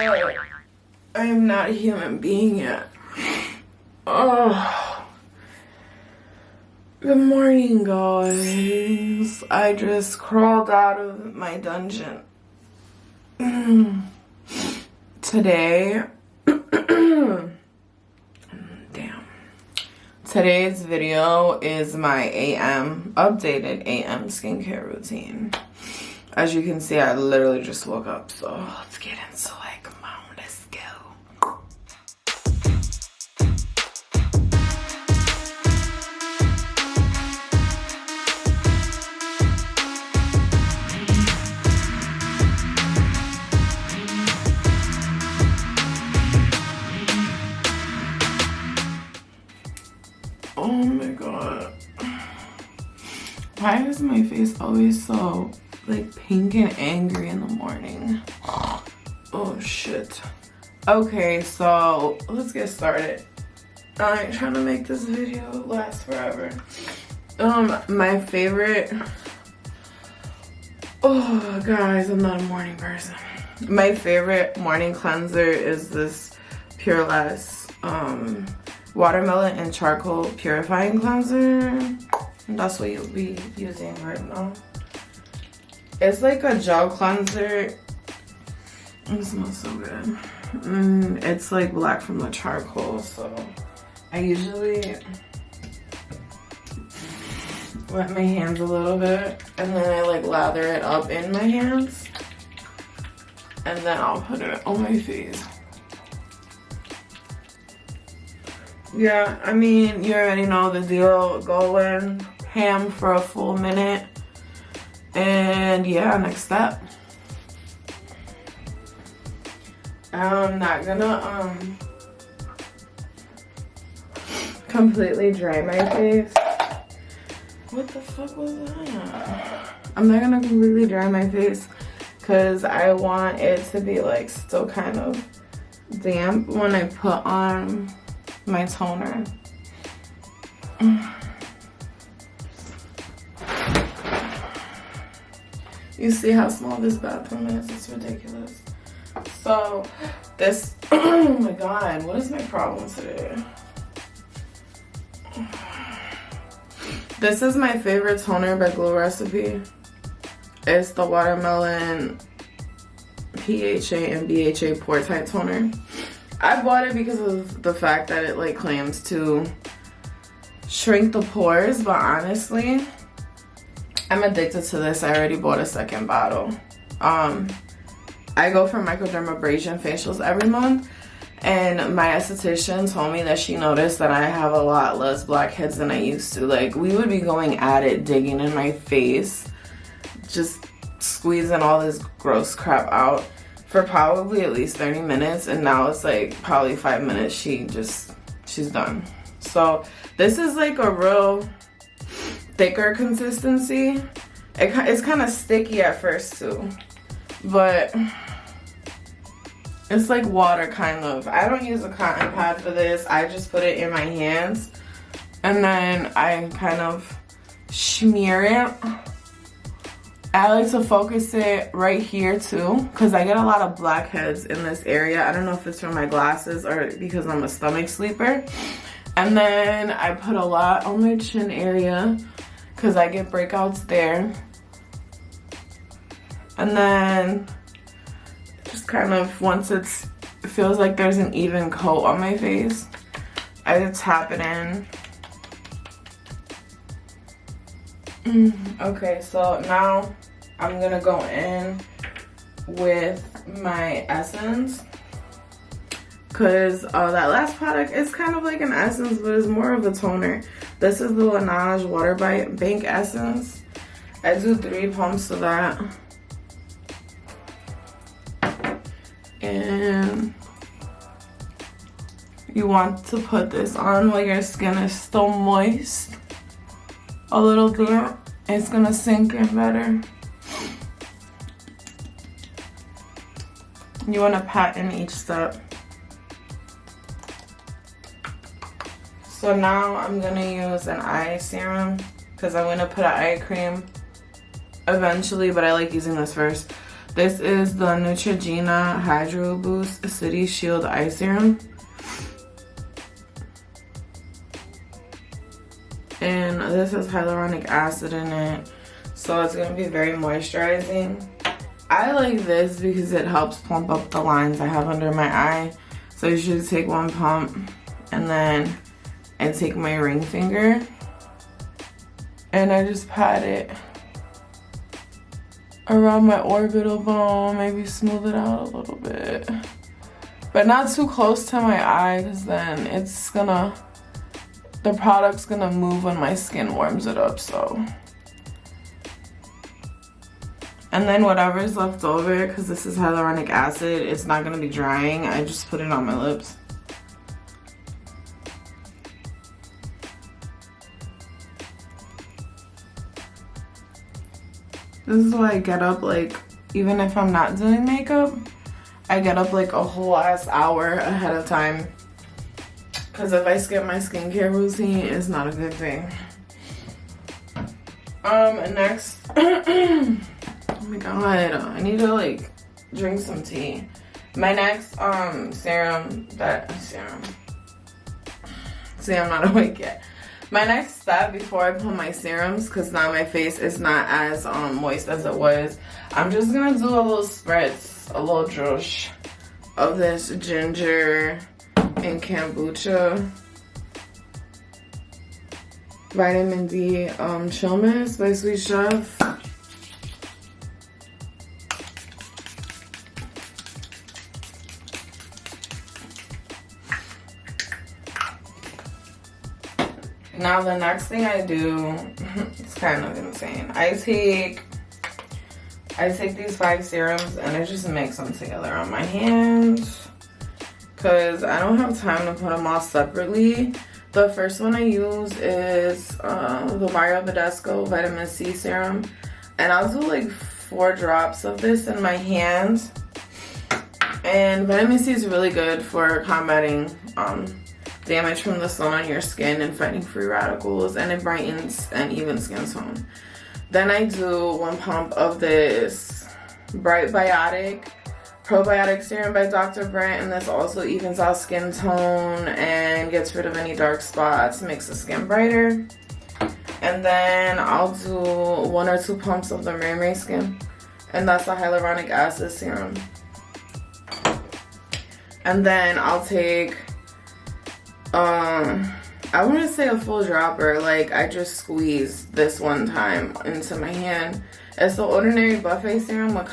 yet. I am not a human being yet. Oh. Good morning, guys. I just crawled out of my dungeon. Today, damn. Today's video is my updated AM skincare routine. As you can see, I literally just woke up, so let's get into it. Come on, let's go. Oh my god. Why is my face always so like pink and angry in the morning? Oh shit. Okay, so let's get started. I ain't trying to make this video last forever. My favorite, oh guys, I'm not a morning person. My favorite morning cleanser is this Purlisse watermelon and charcoal purifying cleanser. That's what you'll be using right now. It's like a gel cleanser. It smells so good. It's like black from the charcoal, so I usually wet my hands a little bit and then I like lather it up in my hands and then I'll put it on my face. Yeah, I mean, you already know the deal. Go in, ham for a full minute. And yeah, next step. I'm not gonna completely dry my face. What the fuck was that? I'm not gonna completely dry my face because I want it to be like still kind of damp when I put on my toner. You see how small this bathroom is? It's ridiculous. So this, oh my god, what is my problem today? This is my favorite toner by Glow Recipe. It's the watermelon PHA and BHA Pore Tight Toner. I bought it because of the fact that it like claims to shrink the pores, but honestly, I'm addicted to this. I already bought a second bottle. I go for microdermabrasion facials every month, and my esthetician told me that she noticed that I have a lot less blackheads than I used to. Like, we would be going at it, digging in my face, just squeezing all this gross crap out for probably at least 30 minutes, and now it's like probably 5 minutes she's done. So this is like a real thicker consistency. It's kind of sticky at first too, but it's like water kind of. I don't use a cotton pad for this. I just put it in my hands and then I kind of smear it. I like to focus it right here too, because I get a lot of blackheads in this area. I don't know if it's from my glasses or because I'm a stomach sleeper. And then I put a lot on my chin area because I get breakouts there. And then just kind of once it feels like there's an even coat on my face, I just tap it in. Okay, so now I'm gonna go in with my essence, because that last product is kind of like an essence, but it's more of a toner. This is the Laniege Waterbank essence. I do 3 pumps of that. And you want to put this on while your skin is still moist, a little damp. It's gonna sink in better. You want to pat in each step. So now I'm gonna use an eye serum because I'm gonna put an eye cream eventually, but I like using this first. This is the Nuetrogena Hydro Boost City Shield Eye Serum. And this has hyaluronic acid in it, so it's going to be very moisturizing. I like this because it helps plump up the lines I have under my eye. So you should take one pump, and then I take my ring finger and I just pat it around my orbital bone, maybe smooth it out a little bit, but not too close to my eye, because then the product's gonna move when my skin warms it up. So, and then whatever's left over, because this is hyaluronic acid, it's not gonna be drying, I just put it on my lips. This is why I get up, like, even if I'm not doing makeup, I get up like a whole ass hour ahead of time. Because if I skip my skincare routine, it's not a good thing. Next, oh my god, I need to like drink some tea. My next serum, see, I'm not awake yet. My next step before I put my serums, because now my face is not as moist as it was, I'm just gonna do a little spritz, a little drush of this ginger and kombucha vitamin D chill mist by Sweet Chef. Now the next thing I do, it's kind of insane. I take these 5 serums and I just mix them together on my hands, because I don't have time to put them all separately. The first one I use is the Badescu Vitamin C Serum, and I'll do like 4 drops of this in my hand. And vitamin C is really good for combating damage from the sun on your skin and fighting free radicals, and it brightens and evens skin tone. Then I do 1 pump of this Bright Biotic Probiotic Serum by Dr. Brandt, and this also evens out skin tone and gets rid of any dark spots, makes the skin brighter. And then I'll do 1 or 2 pumps of the Mermaid Skin, and that's a hyaluronic acid serum. And then I'll take I want to say a full dropper, like I just squeezed this one time into my hand. It's the Ordinary Buffet Serum with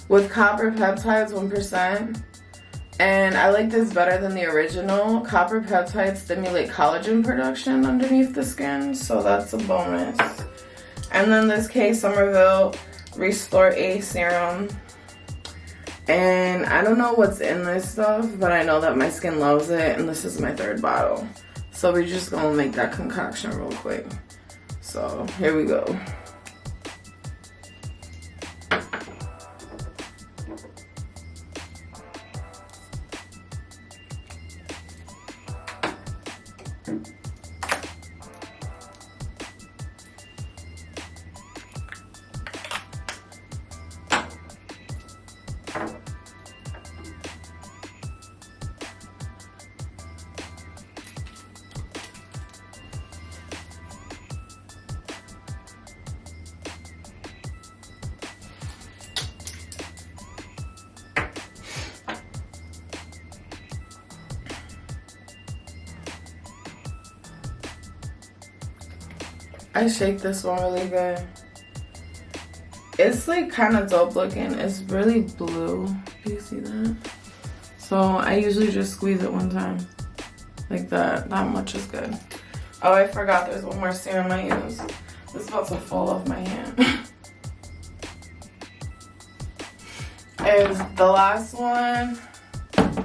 with copper peptides 1%. And I like this better than the original. Copper peptides stimulate collagen production underneath the skin, so that's a bonus. And then this Somerville Restore A Serum. And I don't know what's in this stuff, but I know that my skin loves it, and this is my 3rd bottle. So we're just gonna make that concoction real quick. So here we go. I shake this one really good. It's like kind of dope looking. It's really blue. Do you see that? So I usually just squeeze it one time. Like that. That much is good. Oh, I forgot there's one more serum I use. This is about to fall off my hand. The last one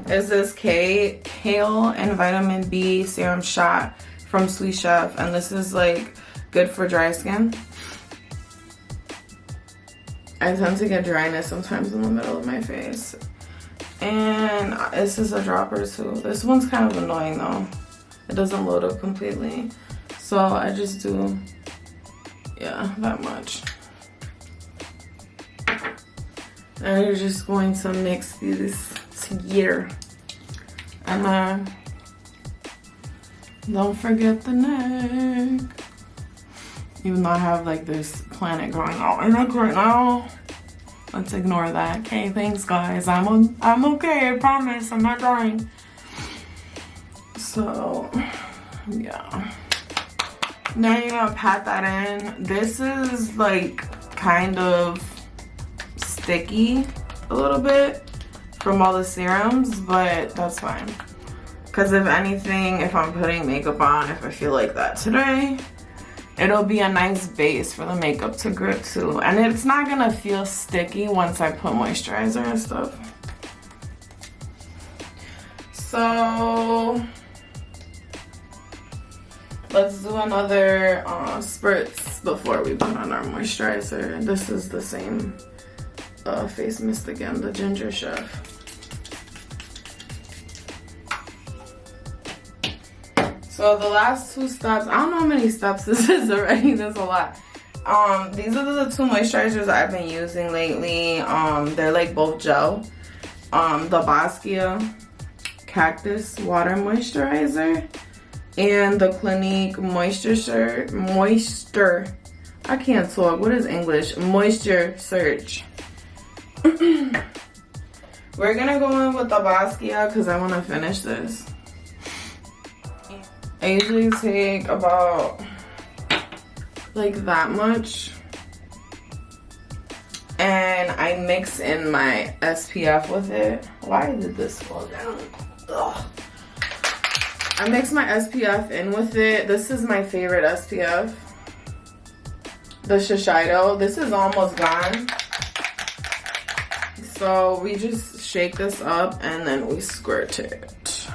is this Kale and Vitamin B Serum Shot from Sweet Chef. And this is like good for dry skin. I tend to get dryness sometimes in the middle of my face. And this is a dropper too. This one's kind of annoying though. It doesn't load up completely. So I just do, yeah, that much. And you're just going to mix these together. And then don't forget the neck. Even though I have like this planet going on my neck right now. Let's ignore that. Okay, thanks guys. I'm okay, I promise. I'm not dying. So yeah. Now you're gonna pat that in. This is like kind of sticky a little bit from all the serums, but that's fine. Because if anything, if I'm putting makeup on, if I feel like that today, it'll be a nice base for the makeup to grip too. And it's not gonna feel sticky once I put moisturizer and stuff. So let's do another spritz before we put on our moisturizer. This is the same face mist again, the Ginger Chef. So the last two steps, I don't know how many steps this is already, there's a lot. These are the two moisturizers I've been using lately. They're like both gel. The Boscia Cactus Water Moisturizer and the Clinique I can't talk, what is English? Moisture Surge. We're gonna go in with the Boscia because I want to finish this. I usually take about like that much and I mix in my SPF with it. Why did this fall down? Ugh. I mix my SPF in with it. This is my favorite SPF. The Shisiedo. This is almost gone. So we just shake this up and then we squirt it.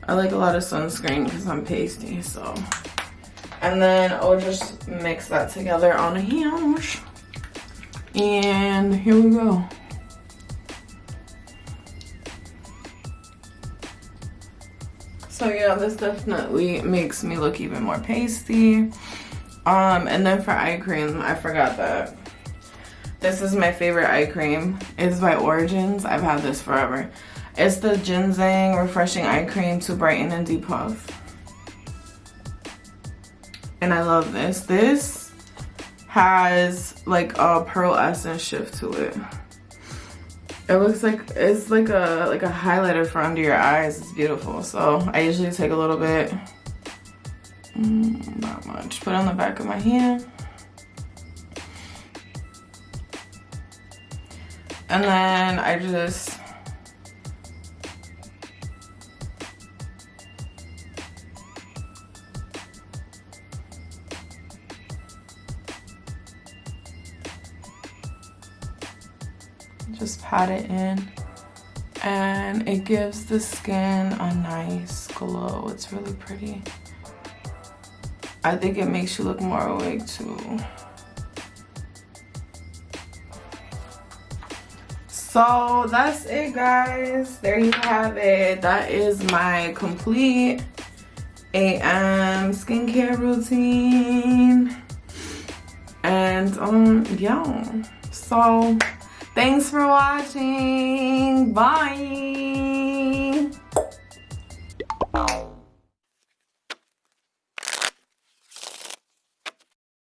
I like a lot of sunscreen because I'm pasty, so. And then I'll just mix that together on a hinge. And here we go. So yeah, this definitely makes me look even more pasty. And then for eye cream, I forgot that. This is my favorite eye cream. It's by Origins. I've had this forever. It's the Ginzing Refreshing Eye Cream to brighten and depuff. And I love this. This has like a pearl essence shift to it. It looks like it's like a highlighter for under your eyes. It's beautiful. So I usually take a little bit, not much. Put it on the back of my hand. And then I just pat it in and it gives the skin a nice glow. It's really pretty. I think it makes you look more awake too. So that's it, guys. There you have it. That is my complete AM skincare routine. And yeah. So thanks for watching. Bye.